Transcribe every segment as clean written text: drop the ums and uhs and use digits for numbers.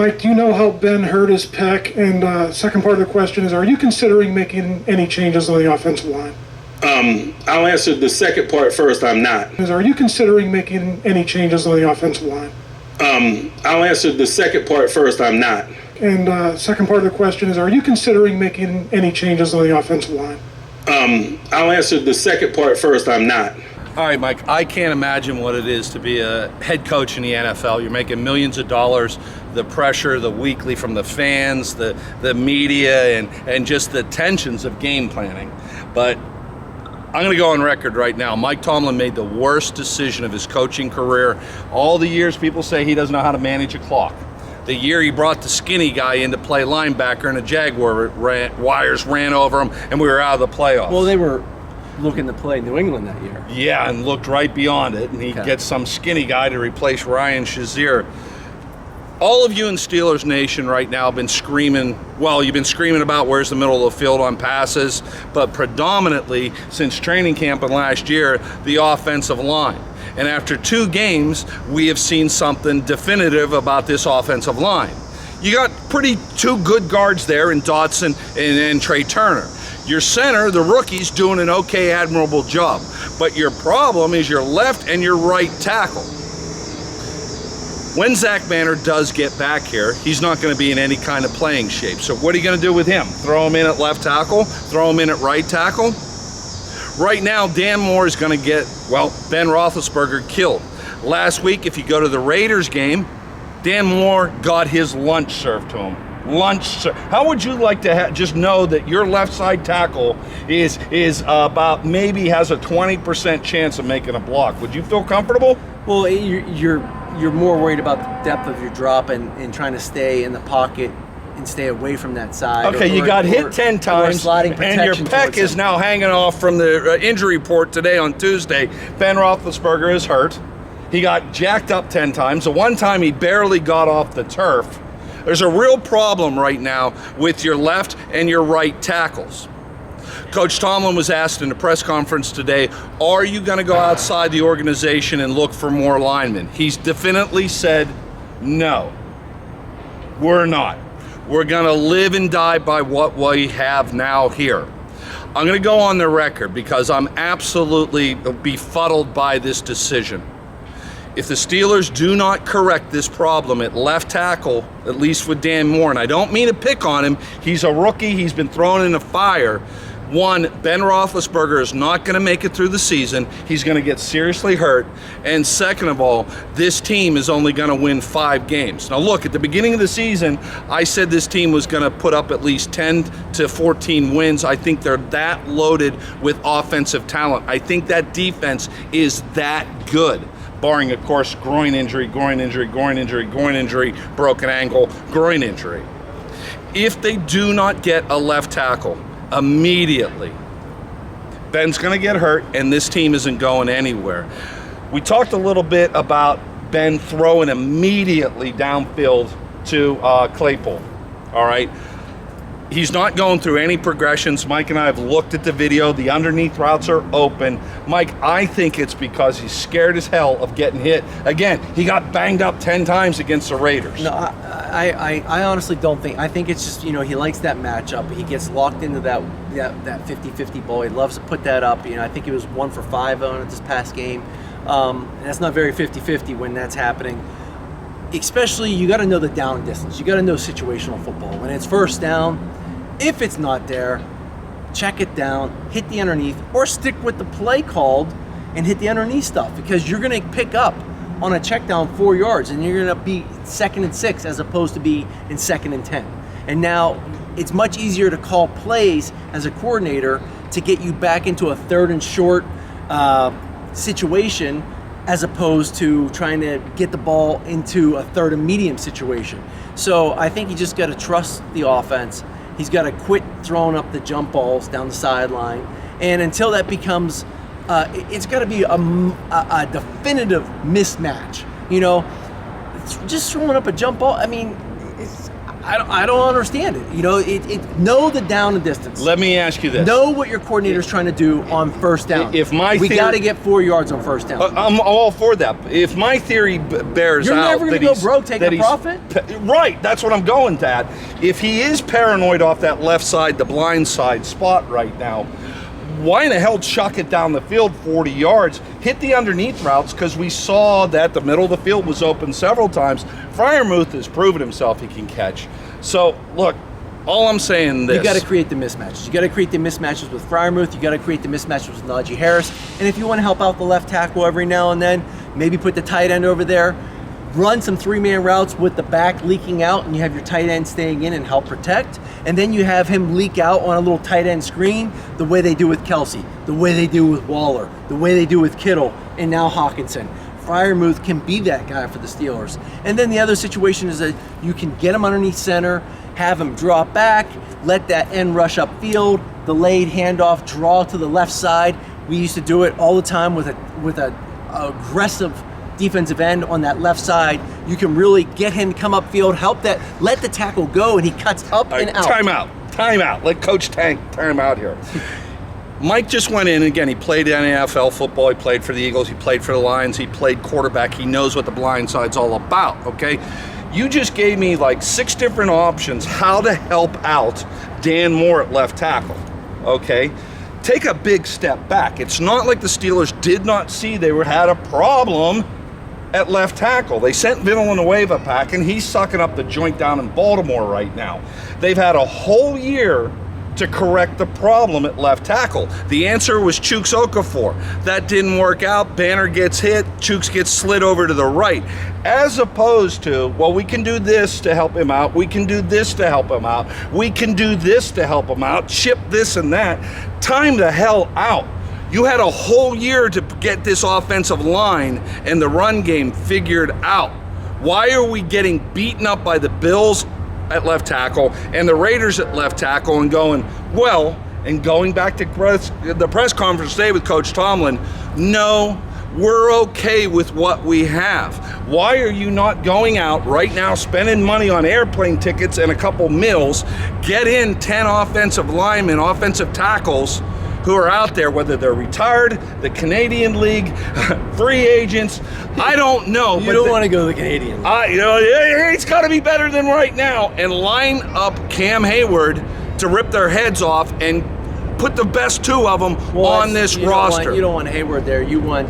Mike, do you know how Ben hurt his pec? And second part of the question is, are you considering making any changes on the offensive line? I'll answer the second part first. I'm not. Are you considering making any changes on the offensive line? I'll answer the second part first. I'm not. And second part of the question is, are you considering making any changes on the offensive line? I'll answer the second part first. I'm not. All right, Mike, I can't imagine what it is to be a head coach in the NFL. You're making millions of dollars, the pressure, the weekly from the fans, the media, and just the tensions of game planning. But I'm going to go on record right now. Mike Tomlin made the worst decision of his coaching career. All the years people say he doesn't know how to manage a clock. The year he brought the skinny guy in to play linebacker and the Jaguar wires ran over him and we were out of the playoffs. Well, they were looking to play New England that year. Yeah, and looked right beyond it, and he gets some skinny guy to replace Ryan Shazier. All of you in Steelers Nation right now have been screaming, well, you've been screaming about where's the middle of the field on passes, but predominantly since training camp and last year, the offensive line. And after 2 games, we have seen something definitive about this offensive line. You got 2 good guards there in Dotson and Trey Turner. Your center, the rookie's doing an okay, admirable job. But your problem is your left and your right tackle. When Zach Banner does get back here, he's not going to be in any kind of playing shape. So what are you going to do with him? Throw him in at left tackle? Throw him in at right tackle? Right now, Dan Moore is going to get, well, Ben Roethlisberger killed. Last week, if you go to the Raiders game, Dan Moore got his lunch served to him. How would you like to just know that your left side tackle is about maybe has a 20% chance of making a block? Would you feel comfortable? Well, you're more worried about the depth of your drop and trying to stay in the pocket and stay away from that side. Okay, you got hit 10 times, and your pec is now hanging off from the injury report today on Tuesday. Ben Roethlisberger is hurt. He got jacked up 10 times. The one time he barely got off the turf. There's a real problem right now with your left and your right tackles. Coach Tomlin was asked in a press conference today, are you going to go outside the organization and look for more linemen? He's definitely said, no, we're not. We're going to live and die by what we have now here. I'm going to go on the record because I'm absolutely befuddled by this decision. If the Steelers do not correct this problem at left tackle, at least with Dan Moore, and I don't mean to pick on him, he's a rookie, he's been thrown in the fire. One, Ben Roethlisberger is not going to make it through the season. He's going to get seriously hurt. And second of all, this team is only going to win 5 games. Now look, at the beginning of the season, I said this team was going to put up at least 10 to 14 wins. I think they're that loaded with offensive talent. I think that defense is that good. Barring, of course, groin injury, broken ankle, groin injury. If they do not get a left tackle immediately, Ben's going to get hurt, and this team isn't going anywhere. We talked a little bit about Ben throwing immediately downfield to Claypool, all right? He's not going through any progressions. Mike and I have looked at the video. The underneath routes are open. Mike, I think it's because he's scared as hell of getting hit. Again, he got banged up 10 times against the Raiders. No, I honestly don't think. I think it's just, he likes that matchup. He gets locked into that 50-50 ball. He loves to put that up. I think he was 1 for 5 on it this past game. And that's not very 50-50 when that's happening. Especially, you got to know the down distance. You got to know situational football. When it's first down, if it's not there, check it down, hit the underneath, or stick with the play called and hit the underneath stuff, because you're going to pick up on a check down 4 yards and you're going to be 2nd and 6 as opposed to be in 2nd and 10. And now it's much easier to call plays as a coordinator to get you back into a 3rd and short situation as opposed to trying to get the ball into a 3rd and medium situation. So I think you just got to trust the offense. He's got to quit throwing up the jump balls down the sideline. And until that becomes, it's got to be a definitive mismatch. Just throwing up a jump ball, I don't understand it. You know, know the down and distance. Let me ask you this. Know what your coordinator's trying to do on first down. We got to get 4 yards on first down. I'm all for that. If my theory bears You're out, never going to go broke taking a profit. Right, that's what I'm going to at. If he is paranoid off that left side, the blind side spot right now, why in the hell chuck it down the field 40 yards, hit the underneath routes, because we saw that the middle of the field was open several times. Freiermuth has proven himself he can catch. So, look, all I'm saying this. You got to create the mismatches. You got to create the mismatches with Freiermuth. You got to create the mismatches with Najee Harris. And if you want to help out the left tackle every now and then, maybe put the tight end over there. Run some 3-man routes with the back leaking out, and you have your tight end staying in and help protect. And then you have him leak out on a little tight end screen the way they do with Kelsey, the way they do with Waller, the way they do with Kittle, and now Hawkinson. Freiermuth can be that guy for the Steelers. And then the other situation is that you can get him underneath center, have him drop back, let that end rush upfield, delayed handoff, draw to the left side. We used to do it all the time with a aggressive defensive end on that left side. You can really get him to come upfield, let the tackle go, and he cuts up and out. Time out. Let Coach Tank time out here. Mike just went in, again, he played NFL football, he played for the Eagles, he played for the Lions, he played quarterback, he knows what the blind side's all about, okay? You just gave me like 6 different options how to help out Dan Moore at left tackle, okay? Take a big step back. It's not like the Steelers did not see they had a problem at left tackle. They sent Villanueva back, and he's sucking up the joint down in Baltimore right now. They've had a whole year to correct the problem at left tackle. The answer was Chuks Okafor. That didn't work out. Banner gets hit. Chuks gets slid over to the right. As opposed to, well, we can do this to help him out. We can do this to help him out. We can do this to help him out. Chip this and that. Time the hell out. You had a whole year to get this offensive line and the run game figured out. Why are we getting beaten up by the Bills at left tackle and the Raiders at left tackle and going back to the press conference today with Coach Tomlin, no, we're okay with what we have. Why are you not going out right now, spending money on airplane tickets and a couple meals, get in 10 offensive linemen, offensive tackles, who are out there, whether they're retired, the Canadian League, free agents, I don't know. You don't want to go to the Canadian League. It's got to be better than right now. And line up Cam Hayward to rip their heads off and put the best 2 of them on this roster. You don't want Hayward there. You want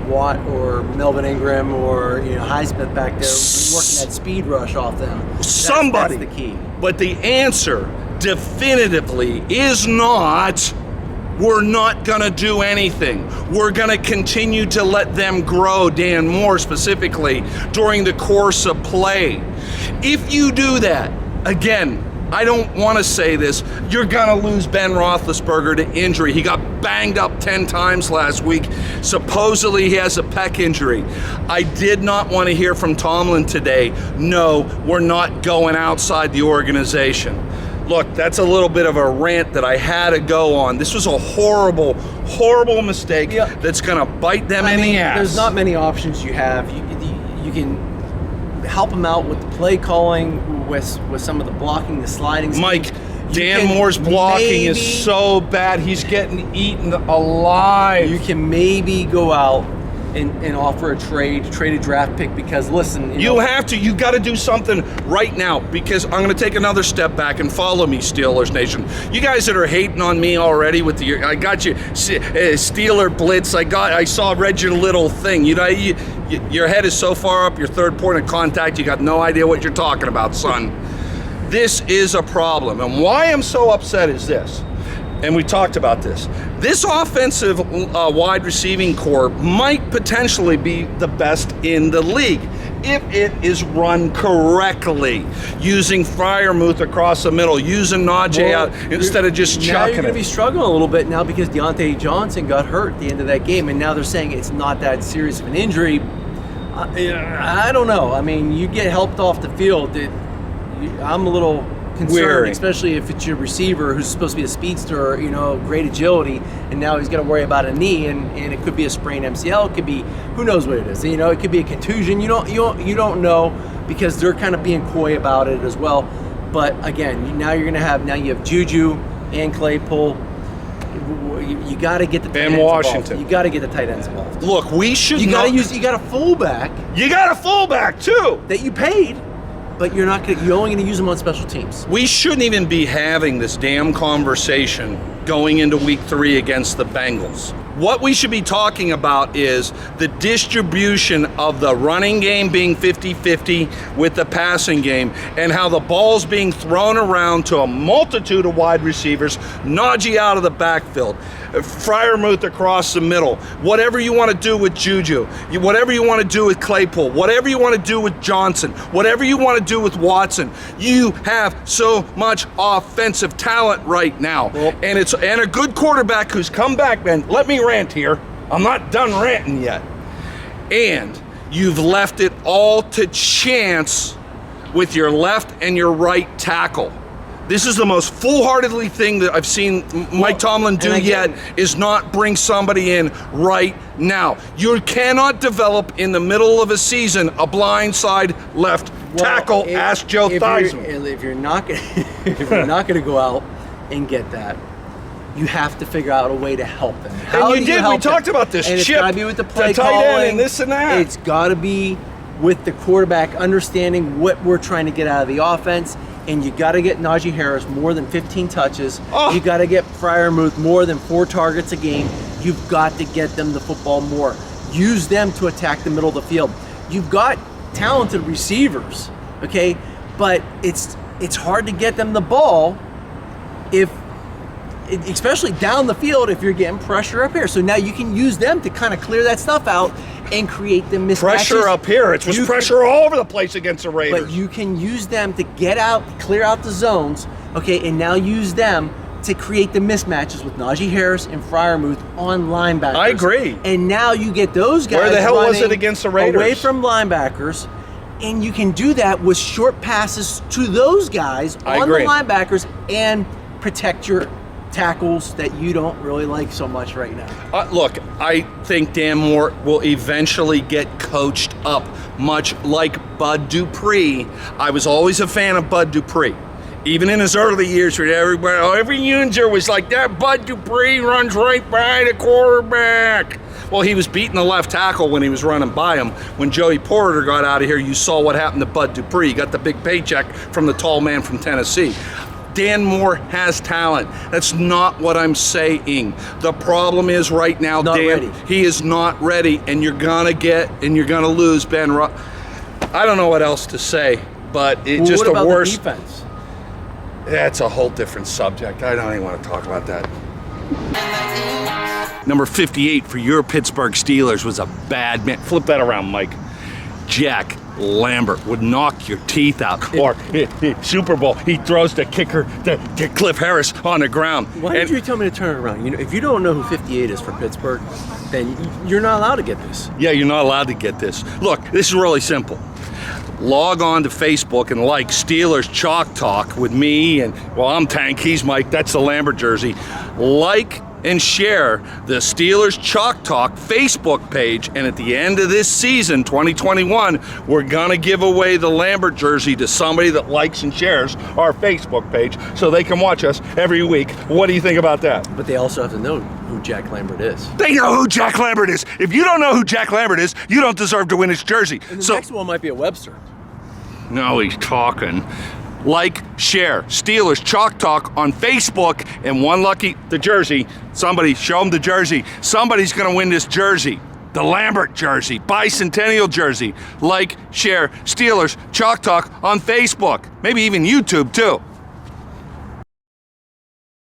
Watt or Melvin Ingram or Highsmith back there working that speed rush off them. Somebody. That's the key. But the answer definitively is not, we're not going to do anything. We're going to continue to let them grow, Dan Moore specifically, during the course of play. If you do that, again, I don't want to say this, you're going to lose Ben Roethlisberger to injury. He got banged up 10 times last week. Supposedly he has a pec injury. I did not want to hear from Tomlin today, no, we're not going outside the organization. Look, that's a little bit of a rant that I had to go on. This was a horrible, horrible mistake that's going to bite them in the ass. There's not many options you have. You can help them out with the play calling, with some of the blocking, the sliding. Mike, Dan Moore's blocking is so bad. He's getting eaten alive. You can maybe go out and offer a trade a draft pick, because listen, you got to do something right now, because I'm going to take another step back and follow me, Steelers Nation. You guys that are hating on me already with I got you Steeler blitz. I read your little thing. Your head is so far up your third point of contact, you got no idea what you're talking about, son. This is a problem, and why I'm so upset is this. And we talked about this. This offensive wide receiving core might potentially be the best in the league if it is run correctly, using Freiermuth across the middle, using Najee out instead of just chucking it. Now you're going to be struggling a little bit now, because Deontay Johnson got hurt at the end of that game, and now they're saying it's not that serious of an injury. I don't know. I mean, you get helped off the field. I'm a little concerned, Weary. especially if it's your receiver who's supposed to be a speedster, great agility, and now he's got to worry about a knee, and it could be a sprained MCL, it could be, who knows what it is, it could be a contusion. You don't know, because they're kind of being coy about it as well. But again, now you have Juju and Claypool. You got to get the tight ends Washington. involved. You got to get the tight ends involved. Look, we should. You got a fullback. You got a fullback too that you paid, but you're only going to use them on special teams. We shouldn't even be having this damn conversation going into week 3 against the Bengals. What we should be talking about is the distribution of the running game being 50-50 with the passing game, and how the ball's being thrown around to a multitude of wide receivers, Najee out of the backfield, Freiermuth across the middle, whatever you want to do with Juju, whatever you want to do with Claypool, whatever you want to do with Johnson, whatever you want to do with Watson. You have so much offensive talent right now, and a good quarterback who's come back, man. Let me rant here. I'm not done ranting yet. And you've left it all to chance with your left and your right tackle. This is the most foolhardily thing that I've seen Mike Tomlin do yet, is not bring somebody in right now. You cannot develop in the middle of a season a blindside left tackle. Ask Joe Theismann. If you're not going to go out and get that, you have to figure out a way to help them. How and you did. We talked about this. And Chip, it's got to be with the play tight calling, end and this and that. It's got to be with the quarterback understanding what we're trying to get out of the offense. And you got to get Najee Harris more than 15 touches. You got to get Freiermuth more than 4 targets a game. You've got to get them the football more. Use them to attack the middle of the field. You've got talented receivers, okay? But it's hard to get them the ball especially down the field, if you're getting pressure up here. So now you can use them to kind of clear that stuff out and create the mismatches. Pressure up here. It was pressure all over the place against the Raiders. But you can use them to get out, clear out the zones, okay, and now use them to create the mismatches with Najee Harris and Freiermuth on linebackers. I agree. And now you get those guys Where the hell was it running against the Raiders? away from linebackers, and you can do that with short passes to those guys on the linebackers and protect your tackles that you don't really like so much right now. Look, I think Dan Moore will eventually get coached up, much like Bud Dupree. I was always a fan of Bud Dupree. Even in his early years, where every user was like, that Bud Dupree runs right by the quarterback. Well, he was beating the left tackle when he was running by him. When Joey Porter got out of here, you saw what happened to Bud Dupree. He got the big paycheck from the tall man from Tennessee. Dan Moore has talent. That's not what I'm saying. The problem is right now, Dan, he is not ready, and you're gonna lose Ben. I don't know what else to say, but it's just what a worse. What about the defense? That's a whole different subject. I don't even want to talk about that. Number 58 for your Pittsburgh Steelers was a bad man. Flip that around, Mike. Jack Lambert would knock your teeth out. Or Super Bowl, he throws the kicker to Cliff Harris on the ground. Why did you tell me to turn it around? If you don't know who 58 is for Pittsburgh, then you're not allowed to get this. Yeah, you're not allowed to get this. Look, this is really simple. Log on to Facebook and like Stil'rs Chalk Talk with me, and I'm Tank, he's Mike, that's the Lambert jersey. Like and share the Stil'rs Chalk Talk Facebook page, and at the end of this season, 2021, we're gonna give away the Lambert jersey to somebody that likes and shares our Facebook page so they can watch us every week. What do you think about that? But they also have to know who Jack Lambert is. They know who Jack Lambert is. If you don't know who Jack Lambert is, you don't deserve to win his jersey. And the next one might be a Webster. No, he's talking. Like, share, Stil'rs Chalk Talk on Facebook, and the jersey. Somebody, show them the jersey. Somebody's going to win this jersey. The Lambert jersey, bicentennial jersey. Like, share, Stil'rs Chalk Talk on Facebook. Maybe even YouTube, too.